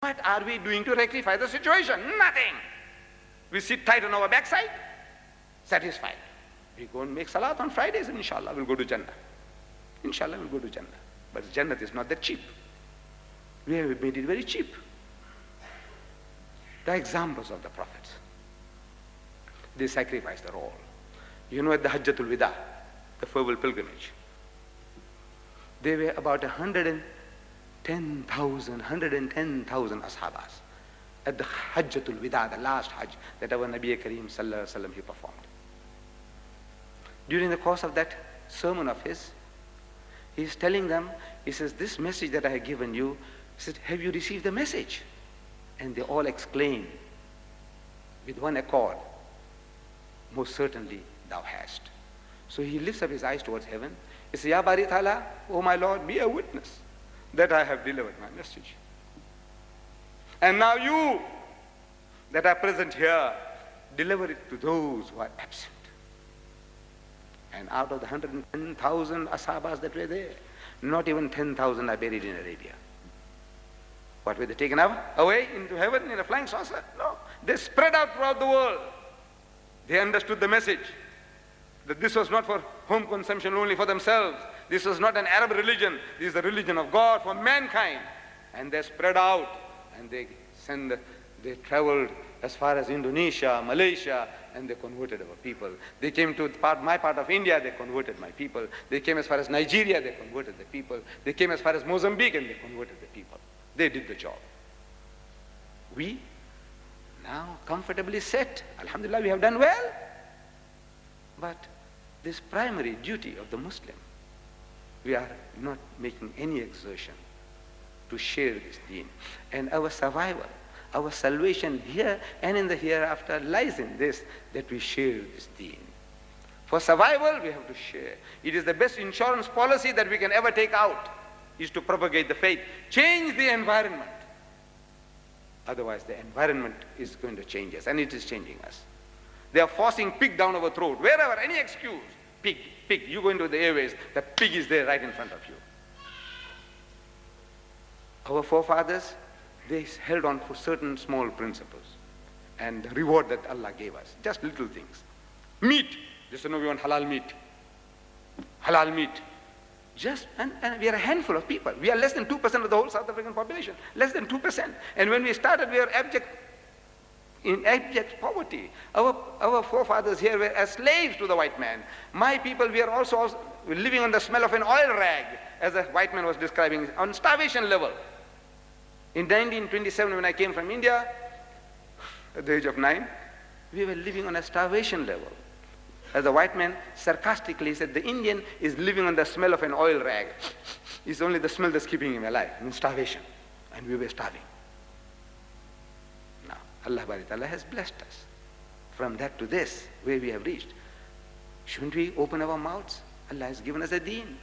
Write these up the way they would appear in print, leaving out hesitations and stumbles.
What are we doing to rectify the situation? Nothing. We sit tight on our backside, satisfied. We go and make salat on Fridays and inshallah we'll go to Jannah. Inshallah we'll go to Jannah. But Jannah is not that cheap. We have made it very cheap. The examples of the prophets. They sacrificed their all. You know, at the Hajjatul Wida, the farewell pilgrimage, there were about 110,000 ashabas at the Hajjatul Wida, the last Hajj that our Nabi Kareem Sallallahu Alaihi Wasallam he performed. During the course of that sermon of his, he is telling them, he says, this message that I have given you, he said, have you received the message? And they all exclaim with one accord, most certainly thou hast. So he lifts up his eyes towards heaven. He says, Ya Bari Ta'ala, O my Lord, be a witness that I have delivered my message. And now you that are present here, deliver it to those who are absent. And out of the 110,000 ashabas that were there, not even 10,000 are buried in Arabia. What, were they taken away into heaven in a flying saucer? No. They spread out throughout the world. They understood the message that this was not for home consumption only for themselves. This was not an Arab religion. This is the religion of God for mankind. And they spread out and they traveled as far as Indonesia, Malaysia, and they converted our people. They came to my part of India, they converted my people. They came as far as Nigeria, they converted the people. They came as far as Mozambique and they converted the people. They did the job. We now comfortably set. Alhamdulillah, we have done well. But this primary duty of the Muslim, we are not making any exertion to share this deen. And our survival, our salvation here and in the hereafter lies in this, that we share this deen. For survival, we have to share. It is the best insurance policy that we can ever take out, is to propagate the faith. Change the environment. Otherwise, the environment is going to change us, and it is changing us. They are forcing pig down our throat. Wherever, any excuse. Pig, pig. You go into the airways, the pig is there right in front of you. Our forefathers, they held on to certain small principles and the reward that Allah gave us. Just little things. Meat. They said, no, we want halal meat. Halal meat. And we are a handful of people. We are less than 2% of the whole South African population. Less than 2%. And when we started, we were in abject poverty. Our forefathers here were as slaves to the white man. My people, we are also living on the smell of an oil rag, as the white man was describing, on starvation level. In 1927, when I came from India, at the age of 9, we were living on a starvation level. As the white man sarcastically said, the Indian is living on the smell of an oil rag. It's only the smell that's keeping him alive, in starvation. And we were starving. Now, Allah has blessed us. From that to this, where we have reached. Shouldn't we open our mouths? Allah has given us a deen,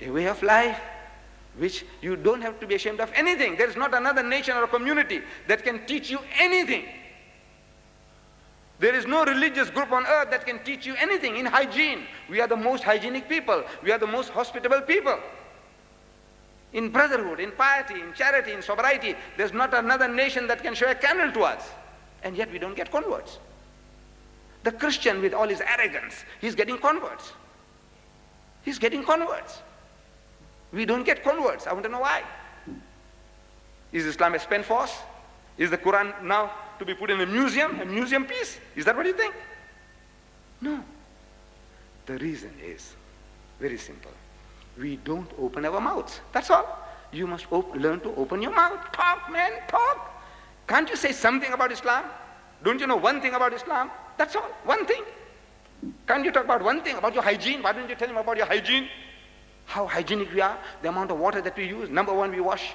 a way of life, which you don't have to be ashamed of anything. There is not another nation or community that can teach you anything. There is no religious group on earth that can teach you anything in hygiene. We are the most hygienic people. We are the most hospitable people. In brotherhood, in piety, in charity, in sobriety, there's not another nation that can show a candle to us. And yet we don't get converts. The Christian, with all his arrogance, he's getting converts. He's getting converts. We don't get converts. I want to know why. Is Islam a spent force? Is the Quran now to be put in a museum piece? Is that what you think? No. The reason is very simple. We don't open our mouths. That's all. You must learn to open your mouth. Talk, man, talk. Can't you say something about Islam? Don't you know one thing about Islam? That's all. One thing. Can't you talk about one thing about your hygiene? Why don't you tell him about your hygiene? How hygienic we are, the amount of water that we use. Number one, we wash.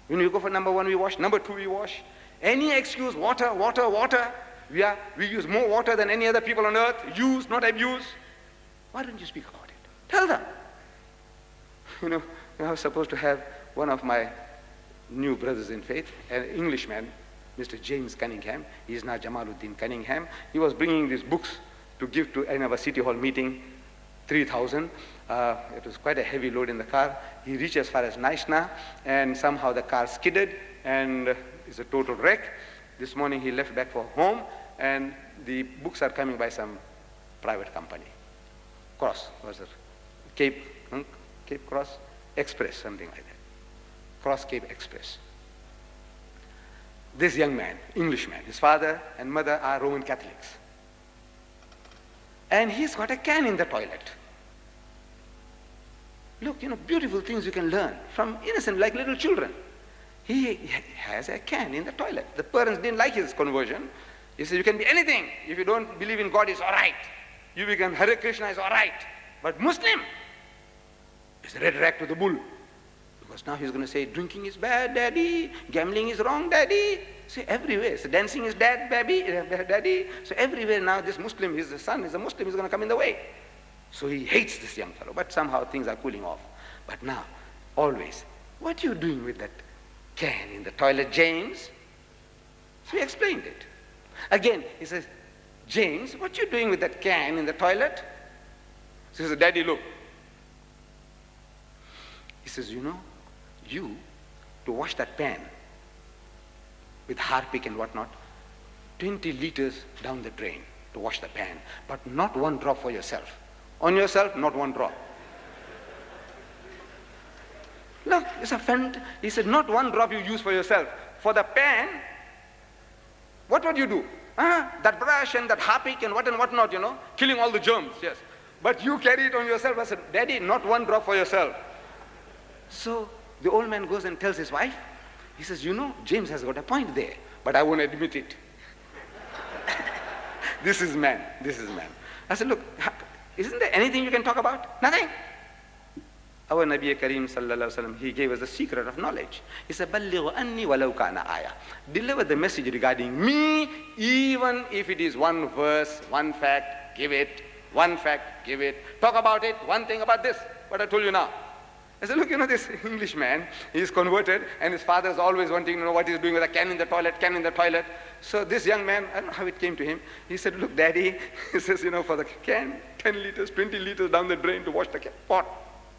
When we go for number one, we wash. Number two, we wash. Any excuse, water, water, water. We use more water than any other people on earth. Use, not abuse. Why don't you speak about it? Tell them. You know, I was supposed to have one of my new brothers in faith, an Englishman, Mr. James Cunningham. He is now Jamaluddin Cunningham. He was bringing these books to give to in our city hall meeting, 3,000. It was quite a heavy load in the car. He reached as far as Naishna, and somehow the car skidded and is a total wreck. This morning he left back for home, and the books are coming by some private company. Cross, was it? Cape Cross Express, something like that. Cross Cape Express. This young man, Englishman, his father and mother are Roman Catholics. And he's got a can in the toilet. Look, beautiful things you can learn from innocent, like little children. He has a can in the toilet. The parents didn't like his conversion. He said, you can be anything. If you don't believe in God, it's all right. You become Hare Krishna, it's all right. But Muslim is red rag to the bull. Because now he's going to say, drinking is bad, daddy. Gambling is wrong, daddy. So everywhere. So dancing is bad, daddy. So everywhere now this Muslim, his son is a Muslim, is going to come in the way. So he hates this young fellow. But somehow things are cooling off. But now, always, what are you doing with that can in the toilet, James? So he explained it. Again, he says, James, what are you doing with that can in the toilet? So he says, Daddy, look. He says, you, to wash that pan with Harpic and whatnot, 20 liters down the drain to wash the pan, but not one drop for yourself. On yourself, not one drop. Look, it's a friend. He said, not one drop you use for yourself. For the pan, what would you do? That brush and that Harpic and whatnot, killing all the germs, yes. But you carry it on yourself. I said, Daddy, not one drop for yourself. So the old man goes and tells his wife. He says, James has got a point there, but I won't admit it. This is man. I said, look, isn't there anything you can talk about? Nothing. Our Nabi Kareem sallallahu alaihi wasallam, he gave us the secret of knowledge. He said, "Ballighu anni walau kana aya." Deliver the message regarding me, even if it is one verse, one fact, give it. One fact, give it. Talk about it, one thing about this, what I told you now. I said, look, this Englishman, he's converted, and his father is always wanting to know what he's doing with a can in the toilet. So this young man, I don't know how it came to him, he said, look, Daddy, he says, for the can, 10 liters, 20 liters down the drain to wash the pot,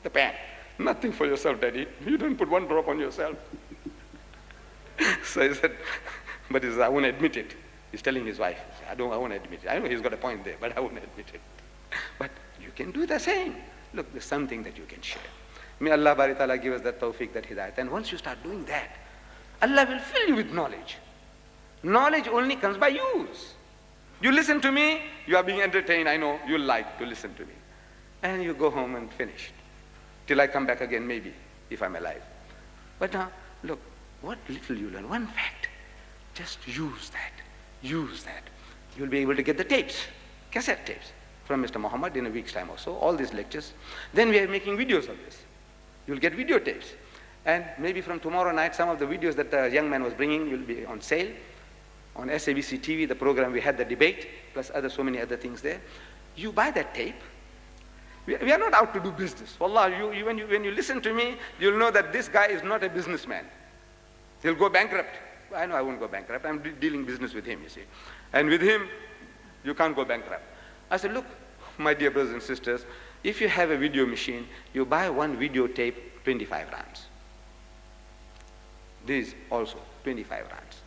the pan. Nothing for yourself, Daddy. You don't put one drop on yourself. So he said, but he says, I won't admit it. He's telling his wife, I won't admit it. I know he's got a point there, but I won't admit it. But you can do the same. Look, there's something that you can share. May Allah Bari Ta'ala give us that tawfiq, that hidayat. And once you start doing that, Allah will fill you with knowledge. Knowledge only comes by use. You listen to me, you are being entertained, I know, you like to listen to me. And you go home and finish. Till I come back again, maybe, if I'm alive. But now, look, what little you learn, one fact, just use that. Use that. You'll be able to get the tapes, cassette tapes, from Mr. Muhammad in a week's time or so, all these lectures. Then we are making videos of this. You'll get videotapes. And maybe from tomorrow night, some of the videos that the young man was bringing will be on sale. On SABC TV, the program, we had the debate, plus so many other things there. You buy that tape. We are not out to do business. Wallah, when you listen to me, you'll know that this guy is not a businessman. He'll go bankrupt. I know I won't go bankrupt. I'm dealing business with him, you see. And with him, you can't go bankrupt. I said, look, my dear brothers and sisters, if you have a video machine, you buy one videotape, 25 rands. This also, 25 rands.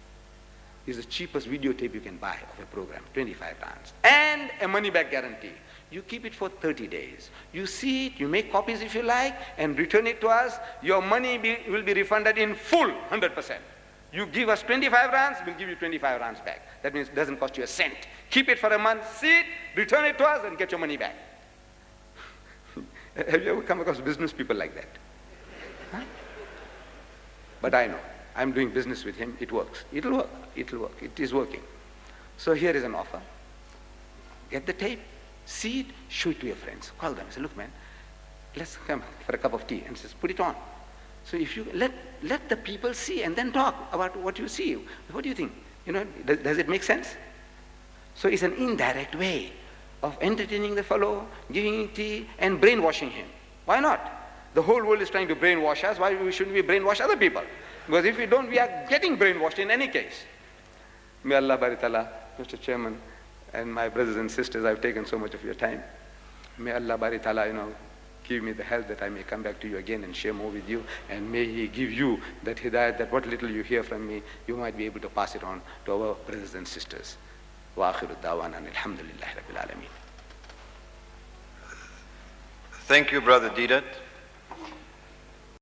This is the cheapest videotape you can buy of a program, 25 rands. And a money-back guarantee. You keep it for 30 days. You see it, you make copies if you like, and return it to us. Your money will be refunded in full, 100%. You give us 25 rands, we'll give you 25 rands back. That means it doesn't cost you a cent. Keep it for a month, see it, return it to us, and get your money back. Have you ever come across business people like that? Huh? But I know. I'm doing business with him. It works. It'll work. It'll work. It is working. So here is an offer. Get the tape, see it, show it to your friends. Call them. Say, look, man, let's come for a cup of tea. And says, put it on. So if you let the people see and then talk about what you see. What do you think? Does it make sense? So it's an indirect way of entertaining the fellow, giving him tea, and brainwashing him. Why not? The whole world is trying to brainwash us. Why shouldn't we brainwash other people? Because if we don't, we are getting brainwashed in any case. May Allah Bari Ta'ala, Mr. Chairman, and my brothers and sisters, I've taken so much of your time. May Allah Bari Ta'ala, give me the health that I may come back to you again and share more with you, and may He give you that hidayat, that what little you hear from me, you might be able to pass it on to our brothers and sisters. Wa akhiru da'wana alhamdulillahi rabbil alameen. Thank you, Brother Didat.